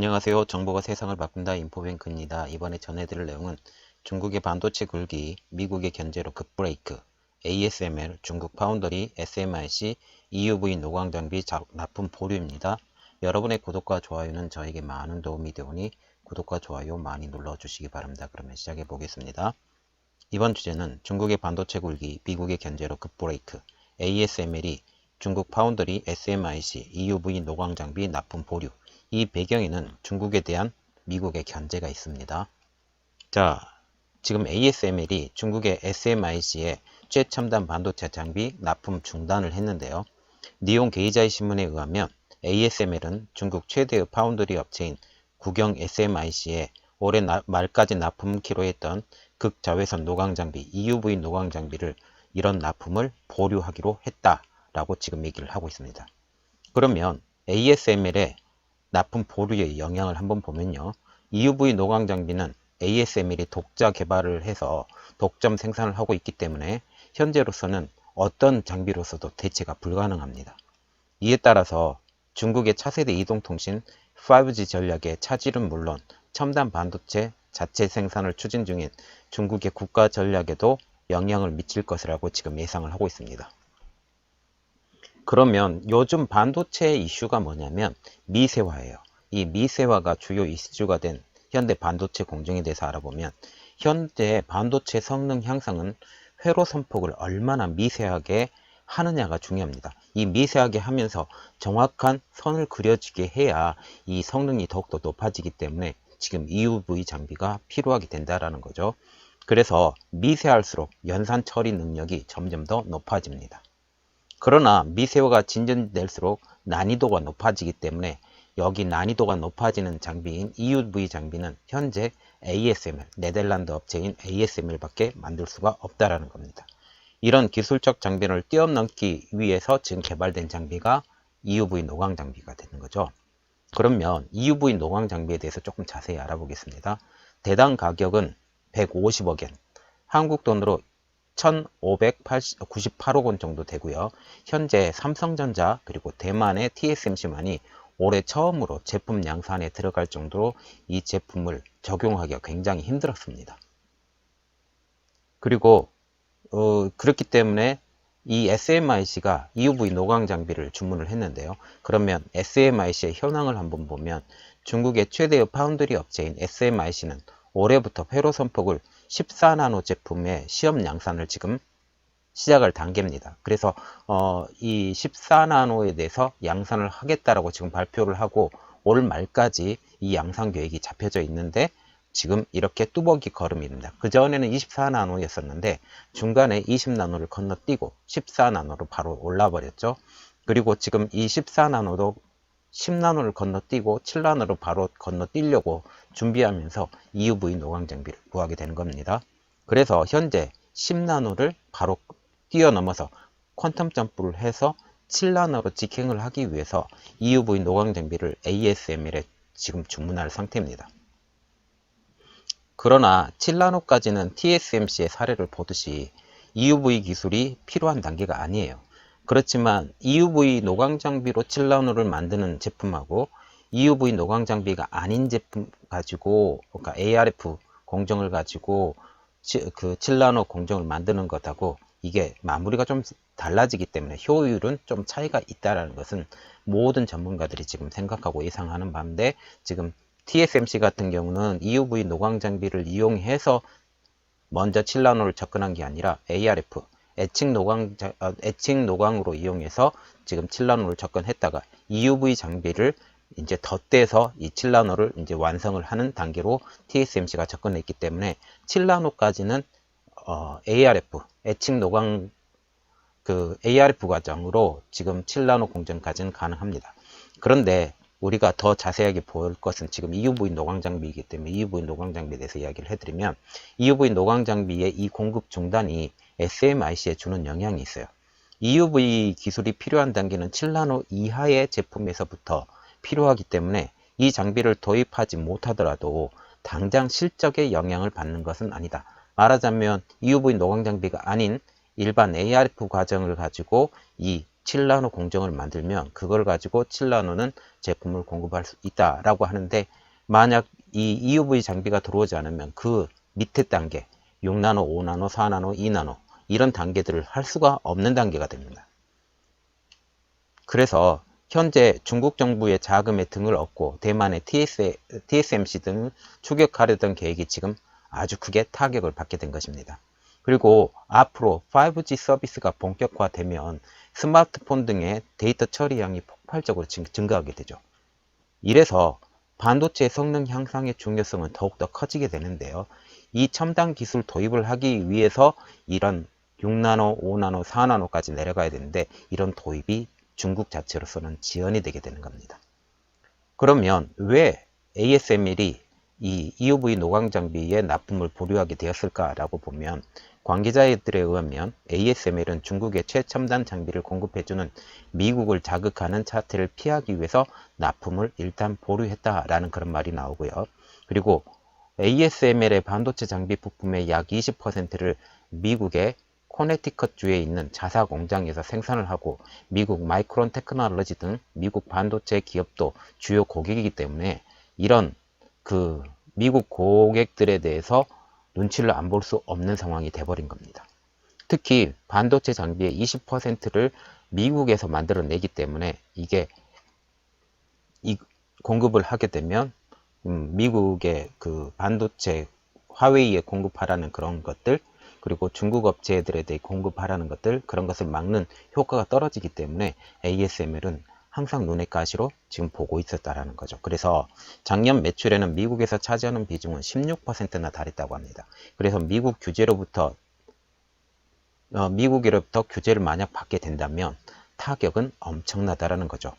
안녕하세요. 정보가 세상을 바꾼다 인포뱅크입니다. 이번에 전해드릴 내용은 중국의 반도체 굴기, 미국의 견제로 급브레이크, ASML, 중국 파운더리, SMIC, EUV 노광 장비 납품 보류입니다. 여러분의 구독과 좋아요는 저에게 많은 도움이 되오니 구독과 좋아요 많이 눌러주시기 바랍니다. 그러면 시작해 보겠습니다. 이번 주제는 중국의 반도체 굴기, 미국의 견제로 급브레이크, ASML이 중국 파운더리, SMIC, EUV 노광 장비 납품 보류. 이 배경에는 중국에 대한 미국의 견제가 있습니다. 자, 지금 ASML이 중국의 SMIC에 최첨단 반도체 장비 납품 중단을 했는데요. 니온 게이자이 신문에 의하면 ASML은 중국 최대의 파운드리 업체인 국영 SMIC에 올해 말까지 납품키로 했던 극자외선 노광 장비, EUV 노광 장비를 이런 납품을 보류하기로 했다라고 지금 얘기를 하고 있습니다. 그러면 ASML의 납품 보류의 영향을 한번 보면요. EUV 노광 장비는 ASML이 독자 개발을 해서 독점 생산을 하고 있기 때문에 현재로서는 어떤 장비로서도 대체가 불가능합니다. 이에 따라서 중국의 차세대 이동통신 5G 전략의 차질은 물론 첨단 반도체 자체 생산을 추진 중인 중국의 국가 전략에도 영향을 미칠 것이라고 지금 예상을 하고 있습니다. 그러면 요즘 반도체 이슈가 뭐냐면 미세화예요. 이 미세화가 주요 이슈가 된 현대 반도체 공정에 대해서 알아보면 현재 반도체 성능 향상은 회로 선폭을 얼마나 미세하게 하느냐가 중요합니다. 이 미세하게 하면서 정확한 선을 그려지게 해야 이 성능이 더욱더 높아지기 때문에 지금 EUV 장비가 필요하게 된다는 거죠. 그래서 미세할수록 연산 처리 능력이 점점 더 높아집니다. 그러나 미세화가 진전될수록 난이도가 높아지기 때문에 여기 난이도가 높아지는 장비인 EUV 장비는 현재 ASML, 네덜란드 업체인 ASML 밖에 만들 수가 없다라는 겁니다. 이런 기술적 장비를 뛰어넘기 위해서 지금 개발된 장비가 EUV 노광 장비가 되는 거죠. 그러면 EUV 노광 장비에 대해서 조금 자세히 알아보겠습니다. 대당 가격은 150억 엔, 한국 돈으로 1,598억 원 정도 되고요. 현재 삼성전자 그리고 대만의 TSMC만이 올해 처음으로 제품 양산에 들어갈 정도로 이 제품을 적용하기가 굉장히 힘들었습니다. 그리고 그렇기 때문에 이 SMIC가 EUV 노광 장비를 주문을 했는데요. 그러면 SMIC의 현황을 한번 보면 중국의 최대의 파운드리 업체인 SMIC는 올해부터 회로 선폭을 14나노 제품의 시험 양산을 지금 시작할 단계입니다. 그래서 이 14나노에 대해서 양산을 하겠다라고 지금 발표를 하고 올 말까지 이 양산 계획이 잡혀져 있는데 지금 이렇게 뚜벅이 걸음입니다. 그전에는 24나노였었는데 중간에 20나노를 건너뛰고 14나노로 바로 올라버렸죠. 그리고 지금 이 14나노도 10나노를 건너뛰고 7나노로 바로 건너뛰려고 준비하면서 EUV 노광 장비를 구하게 되는 겁니다. 그래서 현재 10나노를 바로 뛰어넘어서 퀀텀 점프를 해서 7나노로 직행을 하기 위해서 EUV 노광 장비를 ASML에 지금 주문할 상태입니다. 그러나 7나노까지는 TSMC의 사례를 보듯이 EUV 기술이 필요한 단계가 아니에요. 그렇지만 EUV 노광 장비로 7나노를 만드는 제품하고 EUV 노광 장비가 아닌 제품 가지고, 그러니까 ARF 공정을 가지고 그 7나노 공정을 만드는 것하고 이게 마무리가 좀 달라지기 때문에 효율은 좀 차이가 있다는 것은 모든 전문가들이 지금 생각하고 예상하는 바인데, 지금 TSMC 같은 경우는 EUV 노광 장비를 이용해서 먼저 7나노를 접근한 게 아니라 ARF, 애칭 노광으로 이용해서 지금 7나노를 접근했다가 EUV 장비를 이제 덧대서 이 7나노를 이제 완성을 하는 단계로 TSMC가 접근했기 때문에 7나노까지는 ARF, 애칭 노광 그 ARF 과정으로 지금 7나노 공정까지는 가능합니다. 그런데 우리가 더 자세하게 볼 것은 지금 EUV 노광 장비이기 때문에 EUV 노광 장비에 대해서 이야기를 해드리면 EUV 노광 장비의 이 공급 중단이 SMIC에 주는 영향이 있어요. EUV 기술이 필요한 단계는 7나노 이하의 제품에서부터 필요하기 때문에 이 장비를 도입하지 못하더라도 당장 실적에 영향을 받는 것은 아니다. 말하자면 EUV 노광 장비가 아닌 일반 ARF 과정을 가지고 이 7나노 공정을 만들면 그걸 가지고 7나노는 제품을 공급할 수 있다라고 하는데, 만약 이 EUV 장비가 들어오지 않으면 그 밑에 단계 6나노, 5나노, 4나노, 2나노 이런 단계들을 할 수가 없는 단계가 됩니다. 그래서 현재 중국 정부의 자금의 등을 얻고 대만의 TSMC 등을 추격하려던 계획이 지금 아주 크게 타격을 받게 된 것입니다. 그리고 앞으로 5G 서비스가 본격화되면 스마트폰 등의 데이터 처리량이 폭발적으로 증가하게 되죠. 이래서 반도체 성능 향상의 중요성은 더욱더 커지게 되는데요. 이 첨단 기술 도입을 하기 위해서 이런 6나노, 5나노, 4나노까지 내려가야 되는데, 이런 도입이 중국 자체로서는 지연이 되게 되는 겁니다. 그러면 왜 ASML이 이 EUV 노광 장비에 납품을 보류하게 되었을까라고 보면, 관계자들에 의하면 ASML은 중국의 최첨단 장비를 공급해주는 미국을 자극하는 차태를 피하기 위해서 납품을 일단 보류했다라는 그런 말이 나오고요. 그리고 ASML의 반도체 장비 부품의 약 20%를 미국의 코네티컷주에 있는 자사 공장에서 생산을 하고, 미국 마이크론 테크놀로지 등 미국 반도체 기업도 주요 고객이기 때문에 이런 미국 고객들에 대해서 눈치를 안 볼 수 없는 상황이 돼버린 겁니다. 특히 반도체 장비의 20%를 미국에서 만들어내기 때문에 이게 공급을 하게 되면 미국의 반도체 화웨이에 공급하라는 그런 것들, 그리고 중국 업체들에 대해 공급하라는 것들, 그런 것을 막는 효과가 떨어지기 때문에 ASML은 항상 눈의 가시로 지금 보고 있었다라는 거죠. 그래서 작년 매출에는 미국에서 차지하는 비중은 16%나 달했다고 합니다. 그래서 미국으로부터 규제를 만약 받게 된다면 타격은 엄청나다라는 거죠.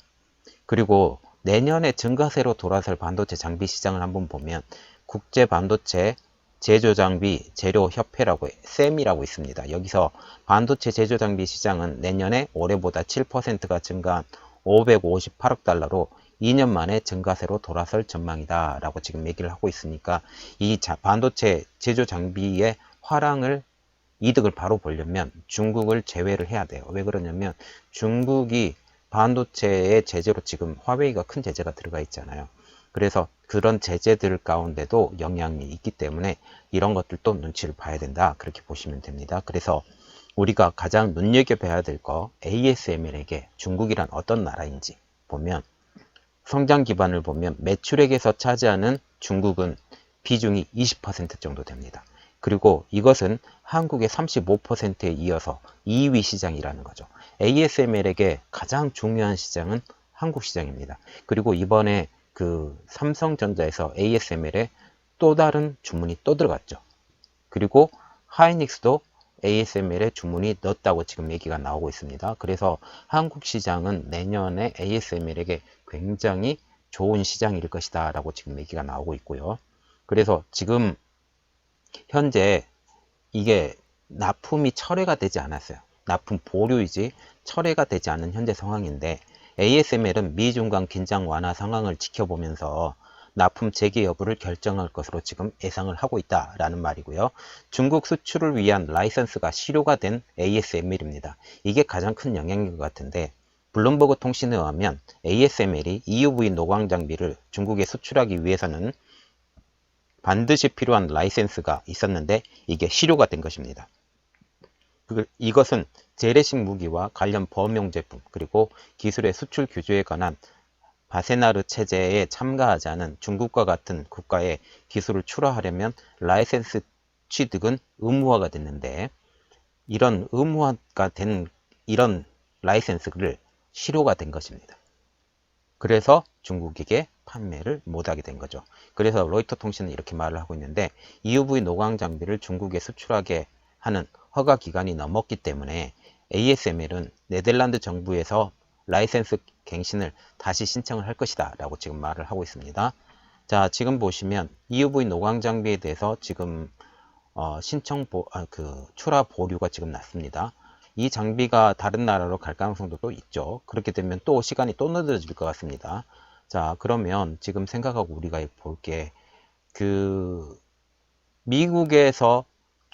그리고 내년에 증가세로 돌아설 반도체 장비 시장을 한번 보면, 국제 반도체 제조장비 재료협회라고 셈이라고 있습니다. 여기서 반도체 제조장비 시장은 내년에 올해보다 7%가 증가한 558억 달러로 2년 만에 증가세로 돌아설 전망이다 라고 지금 얘기를 하고 있으니까, 이 반도체 제조장비의 이득을 바로 보려면 중국을 제외를 해야 돼요. 왜 그러냐면 중국이 반도체의 제재로 지금 화웨이가 큰 제재가 들어가 있잖아요. 그래서 그런 제재들 가운데도 영향이 있기 때문에 이런 것들도 눈치를 봐야 된다, 그렇게 보시면 됩니다. 그래서 우리가 가장 눈여겨봐야 될 거, ASML에게 중국이란 어떤 나라인지 보면, 성장 기반을 보면 매출액에서 차지하는 중국은 비중이 20% 정도 됩니다. 그리고 이것은 한국의 35%에 이어서 2위 시장이라는 거죠. ASML에게 가장 중요한 시장은 한국 시장입니다. 그리고 이번에 삼성전자에서 ASML에 또 다른 주문이 또 들어갔죠. 그리고 하이닉스도 ASML에 주문이 넣었다고 지금 얘기가 나오고 있습니다. 그래서 한국 시장은 내년에 ASML에게 굉장히 좋은 시장일 것이다 라고 지금 얘기가 나오고 있고요. 그래서 지금 현재 이게 납품이 철회가 되지 않았어요. 납품 보류이지 철회가 되지 않은 현재 상황인데, ASML은 미중 간 긴장 완화 상황을 지켜보면서 납품 재개 여부를 결정할 것으로 지금 예상을 하고 있다라는 말이고요. 중국 수출을 위한 라이선스가 실효가 된 ASML입니다. 이게 가장 큰 영향인 것 같은데, 블룸버그 통신에 의하면 ASML이 EUV 노광 장비를 중국에 수출하기 위해서는 반드시 필요한 라이센스가 있었는데 이게 실효가 된 것입니다. 이것은 재래식 무기와 관련 범용 제품, 그리고 기술의 수출 규제에 관한 바세나르 체제에 참가하지 않은 중국과 같은 국가의 기술을 출하하려면 라이센스 취득은 의무화가 됐는데, 이런 의무화가 된 이런 라이센스를 실효가 된 것입니다. 그래서 중국에게 판매를 못하게 된 거죠. 그래서 로이터 통신은 이렇게 말을 하고 있는데, EUV 노광 장비를 중국에 수출하게 하는 허가 기간이 넘었기 때문에 ASML은 네덜란드 정부에서 라이센스 갱신을 다시 신청을 할 것이다 라고 지금 말을 하고 있습니다. 자, 지금 보시면 EUV 노광 장비에 대해서 지금 출하 보류가 지금 났습니다. 이 장비가 다른 나라로 갈 가능성도 또 있죠. 그렇게 되면 또 시간이 또 늦어질 것 같습니다. 자, 그러면 지금 생각하고 우리가 볼 게, 미국에서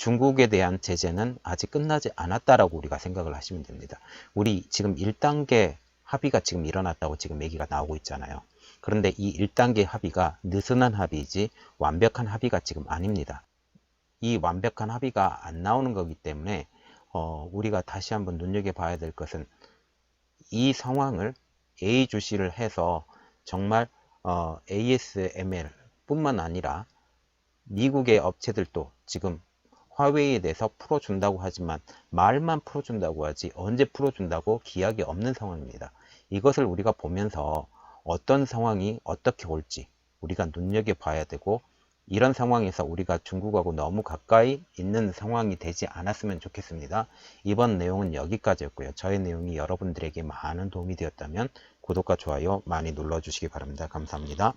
중국에 대한 제재는 아직 끝나지 않았다라고 우리가 생각을 하시면 됩니다. 우리 지금 1단계 합의가 지금 일어났다고 지금 얘기가 나오고 있잖아요. 그런데 이 1단계 합의가 느슨한 합의이지 완벽한 합의가 지금 아닙니다. 이 완벽한 합의가 안 나오는 거기 때문에 우리가 다시 한번 눈여겨봐야 될 것은 이 상황을 예의주시를 해서 정말 ASML 뿐만 아니라 미국의 업체들도 지금 화웨이에 대해서 풀어준다고 하지만 말만 풀어준다고 하지 언제 풀어준다고 기약이 없는 상황입니다. 이것을 우리가 보면서 어떤 상황이 어떻게 올지 우리가 눈여겨봐야 되고, 이런 상황에서 우리가 중국하고 너무 가까이 있는 상황이 되지 않았으면 좋겠습니다. 이번 내용은 여기까지였고요. 저의 내용이 여러분들에게 많은 도움이 되었다면 구독과 좋아요 많이 눌러주시기 바랍니다. 감사합니다.